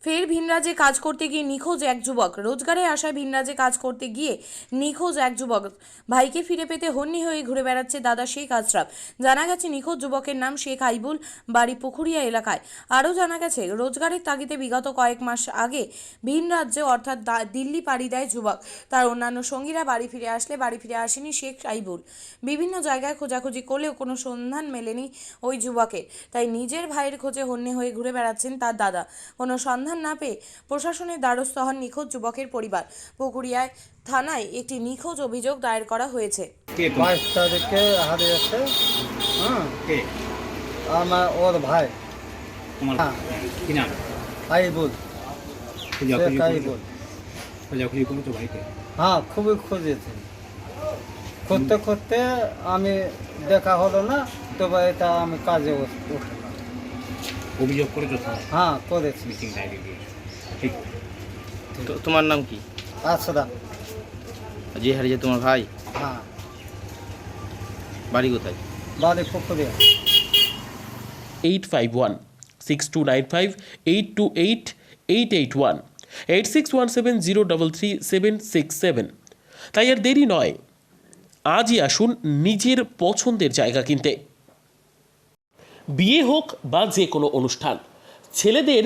ফের ভিনরাজ্যে কাজ করতে গিয়ে নিখোঁজ এক যুবক। রোজগারে আসায় ভিনরাজ্যে কাজ করতে গিয়ে নিখোঁজ এক যুবক। ভাইকে ফিরে পেতে হন্যে হয়ে ঘুরে বেড়াচ্ছে দাদা শেখ আশরাফ। জানা গেছে নিখোঁজ যুবকের নাম শেখ আইবুল, বাড়ি পুকুরিয়া এলাকায়। আরও জানা গেছে রোজগারের তাগিদে বিগত কয়েক মাস আগে ভিন রাজ্যে অর্থাৎ দিল্লি পাড়ি দেয় যুবক। তার অন্যান্য সঙ্গীরা বাড়ি ফিরে আসলে বাড়ি ফিরে আসেনি শেখ আইবুল। বিভিন্ন জায়গায় খোঁজাখুঁজি করলেও কোনো সন্ধান মেলেনি ওই যুবকের। তাই নিজের ভাইয়ের খোঁজে হন্যে হয়ে ঘুরে বেড়াচ্ছেন তার দাদা। কোনো সন্ধান না পেয়ে প্রশাসনের দ্বারস্থ হন নিখোঁজ যুবকের পরিবার। পুকুরিয়ায় থানায় একটি নিখোঁজ অভিযোগ দায়ের করা হয়েছে। 22 তারিখে হারিয়েছে। হ্যাঁ, আমার ওর ভাই তোমার হ্যাঁ, কি নাম? আইবুল, খোঁজাখুঁজি শেখ আইবুল। খোঁজাখুঁজি করো তো ভাইকে? হ্যাঁ, খুবই খুঁজেছে। খুঁজতে খুঁজতে আমি দেখা হলো না, তবে এটা আমি কাজে উঠলাম। অভিযোগ করেছো তো? হ্যাঁ, করেছি। মিসিং ডায়েরি দিয়েছো, ঠিক? তোমার নাম কি? আচ্ছা, যে হারিয়ে তোমার ভাই, হ্যাঁ, বাড়ি কোথায়? বাড়ি পুকুরিয়া। 851 6295 828 881 8617033767। তাই আর দেরি নয়, আজই আসুন নিজের পছন্দের জায়গা কিনতে। বিয়ে হোক বা যে কোনো অনুষ্ঠান, ছেলেদের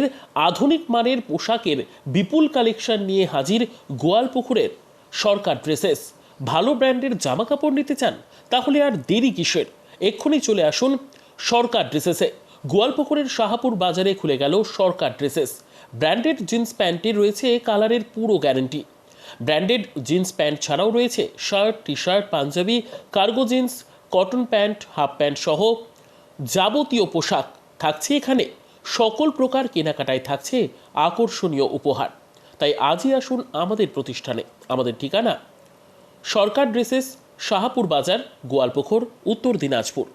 আধুনিক মানের পোশাকের বিপুল কালেকশন নিয়ে হাজির গোয়ালপুকুরের সরকার ড্রেসেস। ভালো ব্র্যান্ডের জামা কাপড় নিতে চান? তাহলে আর দেরি কিসের? এক্ষুনি চলে আসুন সরকার ড্রেসেসে। গোয়ালপুকুরের শাহাপুর বাজারে খুলে গেল সরকার ড্রেসেস। ব্র্যান্ডেড জিন্স প্যান্টের রয়েছে কালারের পুরো গ্যারেন্টি। ব্র্যান্ডেড জিন্স প্যান্ট ছাড়াও রয়েছে shirt, T shirt, Punjabi, cargo jeans, cotton pant, half pant সহ যাবতীয় পোশাক থাকছে এখানে। সকল প্রকার কেনাকাটায় থাকছে আকর্ষণীয় উপহার। তাই আজই আসুন আমাদের প্রতিষ্ঠানে। আমাদের ঠিকানা সরকার ড্রেসেস, শাহাপুর বাজার, গোয়ালপুকুর, উত্তর দিনাজপুর।